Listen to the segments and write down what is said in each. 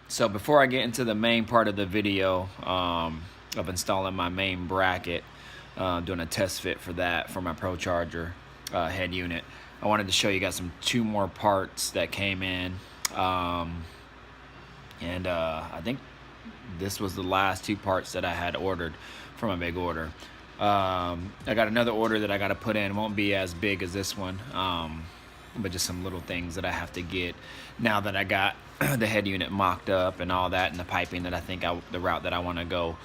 So before I get into the main part of the video of installing my main bracket, doing a test fit for that for my ProCharger head unit, I wanted to show you guys two more parts that came in, and I think this was the last two parts that I had ordered from a big order. I got another order that I got to put in. It won't be as big as this one, but just some little things that I have to get now that I got the head unit mocked up and all that, and the piping that I think the route that I want to go.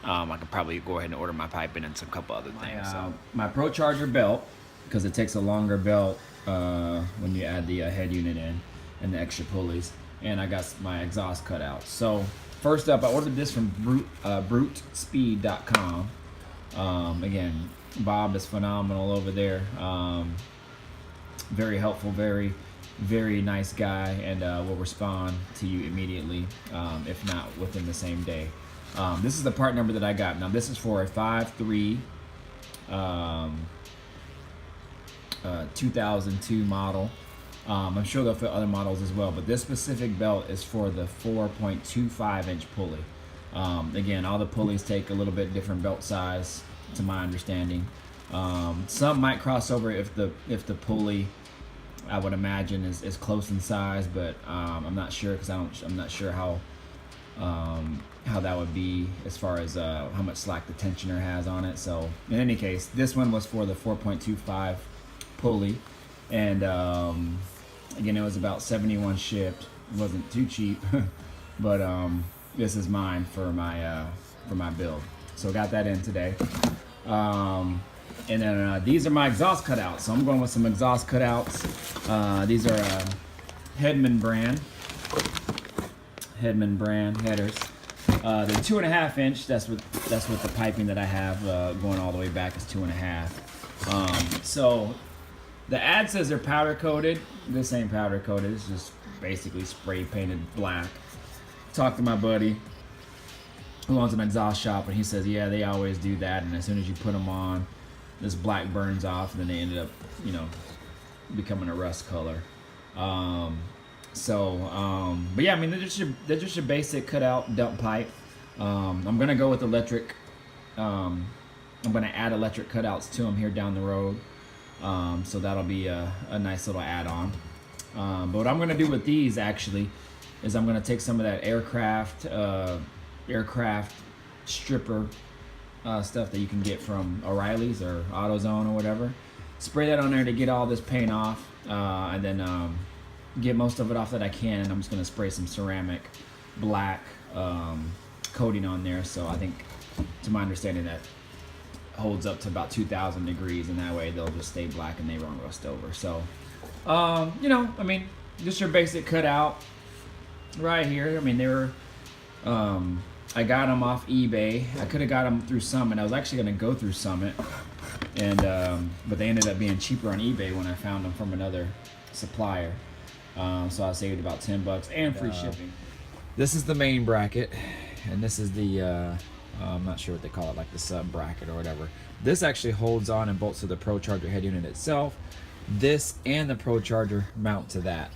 I could probably go ahead and order my piping and some couple other things. My ProCharger belt, because it takes a longer belt when you add the head unit in and the extra pulleys, and I got my exhaust cutouts. So first up, I ordered this from brutespeed.com. Again, Bob is phenomenal over there. Very helpful, very nice guy, and will respond to you immediately, if not within the same day. This is the part number that I got. Now this is for a 5.3 2002 model. I'm sure they'll fit other models as well, but this specific belt is for the 4.25 inch pulley. Again, all the pulleys take a little bit different belt size, to my understanding. Some might cross over if the pulley, I would imagine, is close in size, but I'm not sure, because I'm not sure how that would be as far as how much slack the tensioner has on it. So in any case, this one was for the 4.25 pulley, and again, it was about 71 shipped. It wasn't too cheap, but this is mine for my build. So got that in today. And then these are my exhaust cutouts. So I'm going with some exhaust cutouts. These are Hedman brand headers. They're 2.5 inch. That's what the piping that I have going all the way back is 2.5. So the ad says they're powder coated. This ain't powder coated. It's just basically spray painted black. Talked to my buddy who owns an exhaust shop, and he says, yeah, they always do that, and as soon as you put them on, this black burns off, and then they ended up, becoming a rust color. But yeah, I mean, they're just your basic cutout dump pipe. I'm gonna go with electric. I'm gonna add electric cutouts to them here down the road. So that'll be a nice little add-on. But what I'm gonna do with these actually is I'm gonna take some of that aircraft stripper stuff that you can get from O'Reilly's or AutoZone or whatever. Spray that on there to get all this paint off, and then get most of it off that I can. I'm just gonna spray some ceramic black coating on there. So I think, to my understanding, that holds up to about 2,000 degrees, and that way they'll just stay black and they won't rust over. So, I mean, just your basic cutout right here. I mean, they were, I got them off eBay. I could have got them through Summit. I was actually gonna go through Summit, and but they ended up being cheaper on eBay when I found them from another supplier. So I saved about $10 and free shipping. This is the main bracket, and this is the I'm not sure what they call it, like the sub bracket or whatever. This actually holds on and bolts to the ProCharger head unit itself. This and the ProCharger mount to that,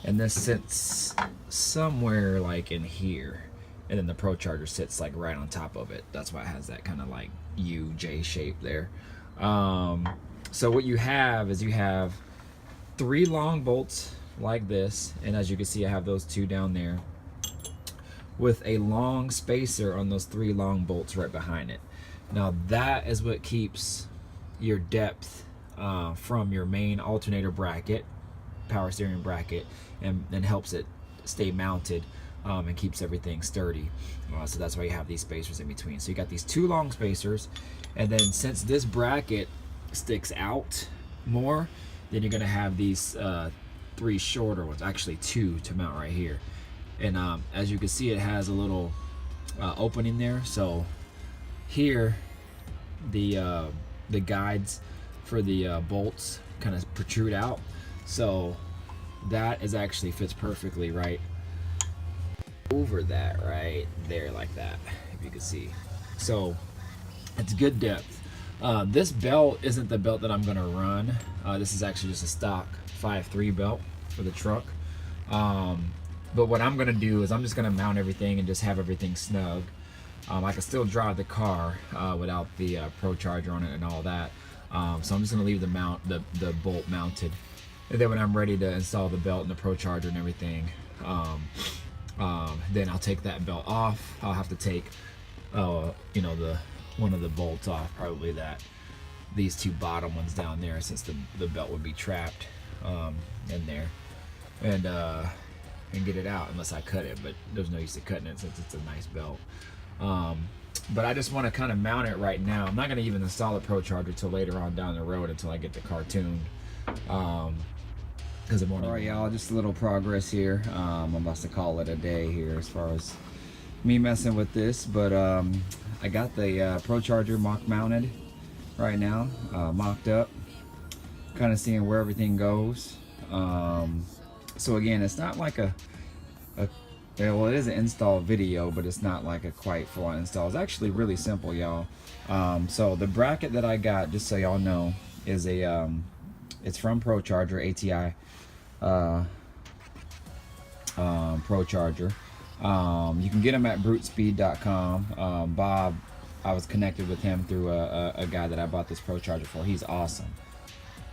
and this sits somewhere like in here, and then the ProCharger sits like right on top of it. That's why it has that kind of like UJ shape there. So what you have is you have 3 long bolts like this, and as you can see, I have those 2 down there, with a long spacer on those 3 long bolts right behind it. Now that is what keeps your depth from your main alternator bracket, power steering bracket, and helps it stay mounted, and keeps everything sturdy. So that's why you have these spacers in between. So you got these 2 long spacers, and then since this bracket sticks out more, then you're gonna have these 3 shorter ones, actually 2 to mount right here. And as you can see, it has a little opening there. So here, the guides for the bolts kind of protrude out. So that is actually fits perfectly right over that right there, like that, if you can see. So it's good depth. This belt isn't the belt that I'm gonna run. This is actually just a stock 5.3 belt for the truck. But what I'm gonna do is I'm just gonna mount everything and just have everything snug. I can still drive the car without the ProCharger on it and all that. So I'm just gonna leave the bolt mounted, and then when I'm ready to install the belt and the ProCharger and everything, then I'll take that belt off. I'll have to take, you know, one of the bolts off, probably these two bottom ones down there, since the belt would be trapped in there, and get it out unless I cut it. But there's no use to cutting it since it's a nice belt. But I just want to kind of mount it right now. I'm not going to even install the ProCharger till later on down the road, until I get the car tuned. Because I'm already... Alright, y'all, just a little progress here. I'm about to call it a day here as far as me messing with this. But I got the ProCharger mock mounted right now, mocked up. Kind of seeing where everything goes. So again, it's not like well, it is an install video, but it's not like a quite full-on install. It's actually really simple, y'all. So the bracket that I got, just so y'all know, is it's from ProCharger, ATI ProCharger. You can get them at brutespeed.com. Bob, I was connected with him through a guy that I bought this ProCharger for. He's awesome.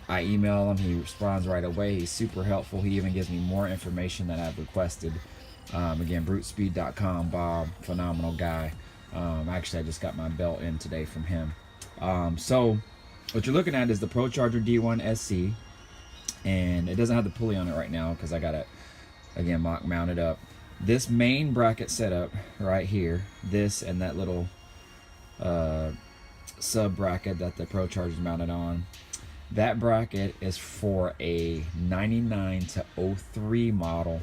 I email him, he responds right away. He's super helpful. He even gives me more information that I've requested. Again, brutespeed.com. Bob, phenomenal guy. Actually, I just got my belt in today from him. So what you're looking at is the ProCharger D1 SC, and it doesn't have the pulley on it right now because I got it, again, mock mounted up. This main bracket setup right here, this and that little sub bracket that the ProCharger is mounted on, that bracket is for a 99 to 03 model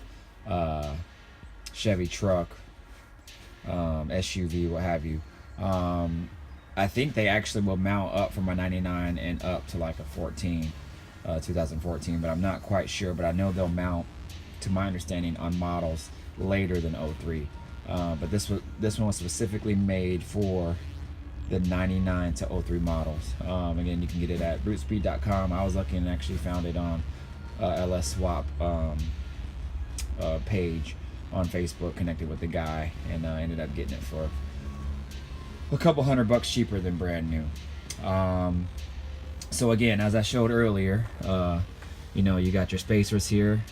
Chevy truck, SUV, what have you. I think they actually will mount up from a 99 and up to like a 2014, but I'm not quite sure. But I know they'll mount, to my understanding, on models later than 03. But this one was specifically made for the 99 to 03 models. Again, you can get it at brutespeed.com. I was lucky and actually found it on LS Swap page on Facebook, connected with the guy, and ended up getting it for a couple $100 cheaper than brand new. So again, as I showed earlier, you know, you got your spacers here,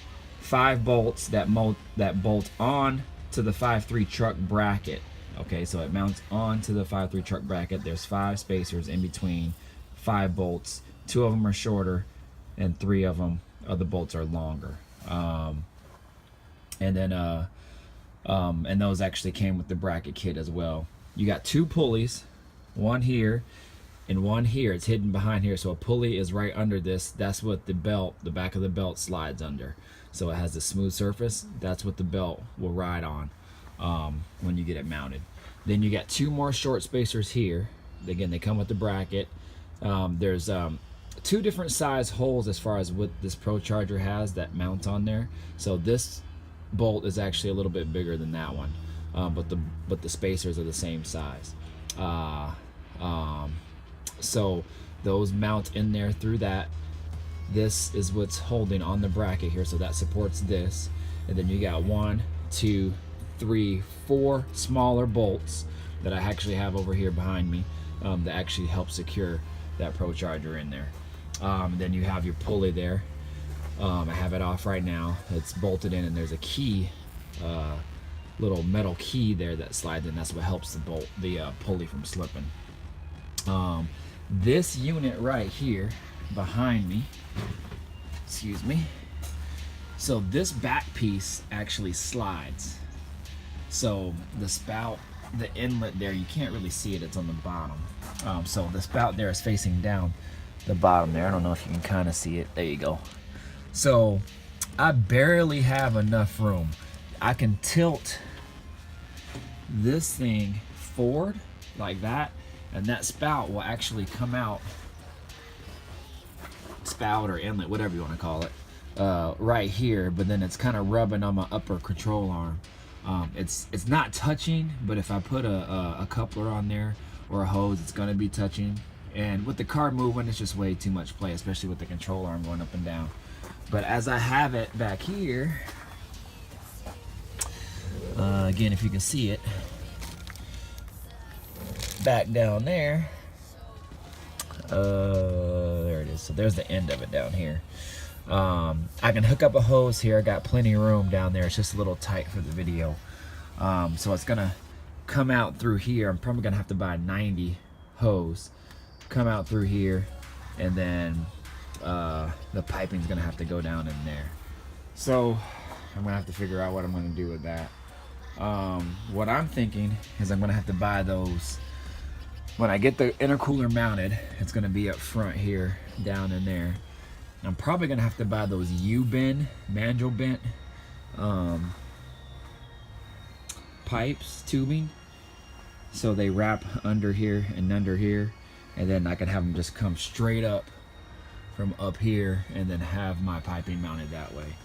5 bolts that bolt on to the 5.3 truck bracket. Okay, so it mounts onto the 5.3 truck bracket. There's 5 spacers in between, 5 bolts. 2 of them are shorter, and 3 of them, the bolts are longer. And then and those actually came with the bracket kit as well. You got 2 pulleys, one here and one here. It's hidden behind here, so a pulley is right under this. That's what the back of the belt slides under. So it has a smooth surface. That's what the belt will ride on when you get it mounted. Then you got 2 more short spacers here. Again, they come with the bracket. There's 2 different size holes as far as what this ProCharger has that mount on there. So this bolt is actually a little bit bigger than that one, but the spacers are the same size. So those mount in there through that. This is what's holding on the bracket here, so that supports this. And then you got 1, 2, 3, 4 smaller bolts that I actually have over here behind me that actually help secure that ProCharger in there. Then you have your pulley there. I have it off right now. It's bolted in, and there's a key, little metal key there that slides in. That's what helps the pulley from slipping. This unit right here behind me, excuse me, so this back piece actually slides. So the spout, the inlet there, you can't really see it, it's on the bottom. So the spout there is facing down the bottom there. I don't know if you can kind of see it. There you go. So I barely have enough room. I can tilt this thing forward like that, and that spout will actually come out, spout or inlet, whatever you want to call it, right here. But then it's kind of rubbing on my upper control arm. It's not touching, but if I put a coupler on there or a hose, it's going to be touching. And with the car moving, it's just way too much play, especially with the control arm going up and down. But as I have it back here, Again, if you can see it, back down there. There it is. So there's the end of it down here. I can hook up a hose here. I got plenty of room down there. It's just a little tight for the video. So it's gonna come out through here. I'm probably gonna have to buy a 90 hose, come out through here, and then the piping's gonna have to go down in there. So I'm gonna have to figure out what I'm gonna do with that. What I'm thinking is I'm gonna have to buy those when I get the intercooler mounted. It's gonna be up front here, down in there. I'm probably gonna have to buy those U-bend, mandrel bent pipes, tubing, so they wrap under here and under here, and then I can have them just come straight up from up here and then have my piping mounted that way.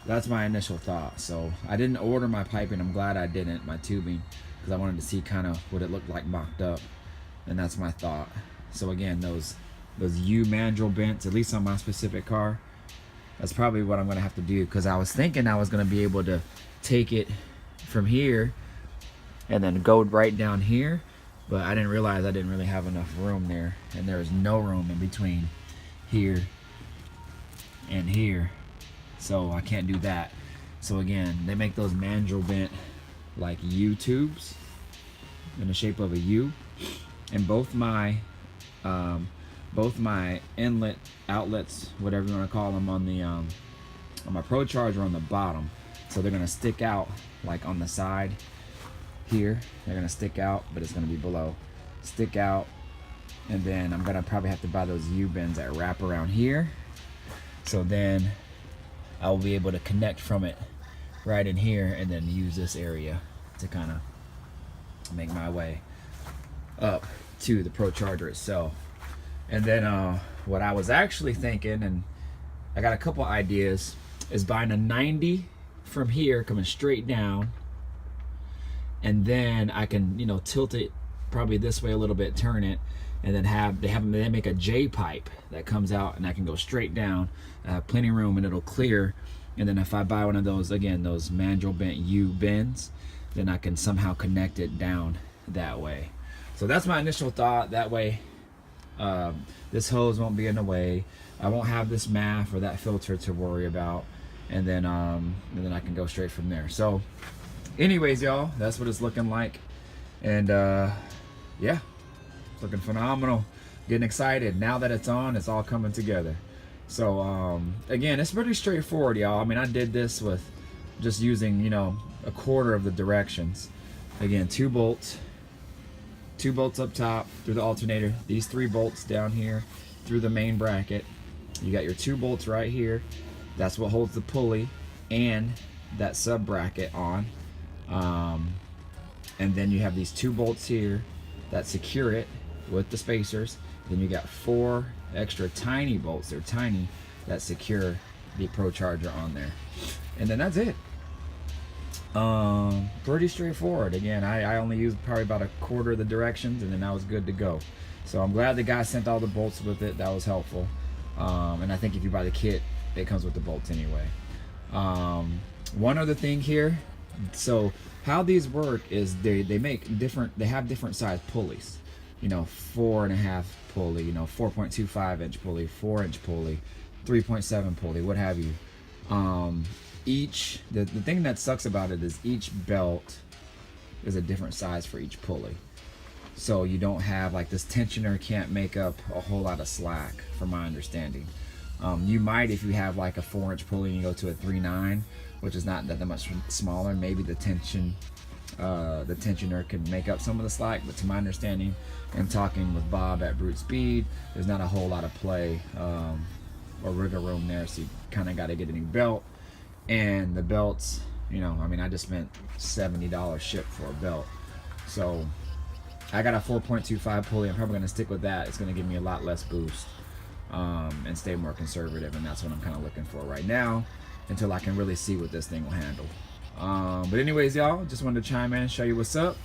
That's my initial thought. So I didn't order my piping. I'm glad I didn't, my tubing, because I wanted to see kind of what it looked like mocked up, and that's my thought. So again, those U mandrel bents, at least on my specific car, that's probably what I'm gonna have to do, because I was thinking I was gonna be able to take it from here and then go right down here, but I didn't realize I didn't really have enough room there, and there is no room in between here and here, so I can't do that. So again, they make those mandrel bent like U tubes in the shape of a U, and both my inlet outlets, whatever you want to call them, on my ProCharger on the bottom, so they're gonna stick out like on the side here. They're gonna stick out, but it's gonna be below, stick out, and then I'm gonna probably have to buy those U-bends that wrap around here, so then I'll be able to connect from it right in here and then use this area to kind of make my way up to the ProCharger itself. And then what I was actually thinking, and I got a couple ideas, is buying a 90 from here coming straight down, and then I can, you know, tilt it probably this way a little bit, turn it, and then they make a J pipe that comes out, and I can go straight down. I have plenty of room, and it'll clear. And then if I buy one of those, again, those mandrel bent U bends, then I can somehow connect it down that way. So that's my initial thought. That way this hose won't be in the way. I won't have this MAF or that filter to worry about, and then I can go straight from there. So anyways, y'all, that's what it's looking like, and yeah, it's looking phenomenal. Getting excited now that it's on. It's all coming together. So again, it's pretty straightforward, y'all. I mean, I did this with just using, you know, a quarter of the directions. Again, two bolts up top through the alternator, these 3 bolts down here through the main bracket. You got your 2 bolts right here. That's what holds the pulley and that sub bracket on. And then you have these 2 bolts here that secure it with the spacers. Then you got 4 extra tiny bolts, they're tiny, that secure the ProCharger on there. And then that's it. Pretty straightforward. Again, I only used probably about a quarter of the directions, and then I was good to go. So I'm glad the guy sent all the bolts with it. That was helpful. And I think if you buy the kit, it comes with the bolts anyway. One other thing here, so how these work is they have different size pulleys. You know, 4.5 pulley, you know, 4.25 inch pulley, 4-inch pulley, 3.7 pulley, what have you. The thing that sucks about it is each belt is a different size for each pulley. So you don't have, like, this tensioner can't make up a whole lot of slack, from my understanding. You might, if you have like a 4-inch pulley and you go to a 3.9, which is not that much smaller, maybe the tensioner can make up some of the slack, but to my understanding and talking with Bob at Brute Speed, there's not a whole lot of play or wiggle room there, so you kind of got to get a new belt. And the belts, you know, I mean, I just spent $70 shipped for a belt, so I got a 4.25 pulley. I'm probably going to stick with that. It's going to give me a lot less boost and stay more conservative, and that's what I'm kind of looking for right now until I can really see what this thing will handle. But anyways, y'all, just wanted to chime in, show you what's up.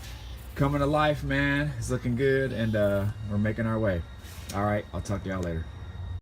Coming to life, man. It's looking good, and we're making our way. All right, I'll talk to y'all later.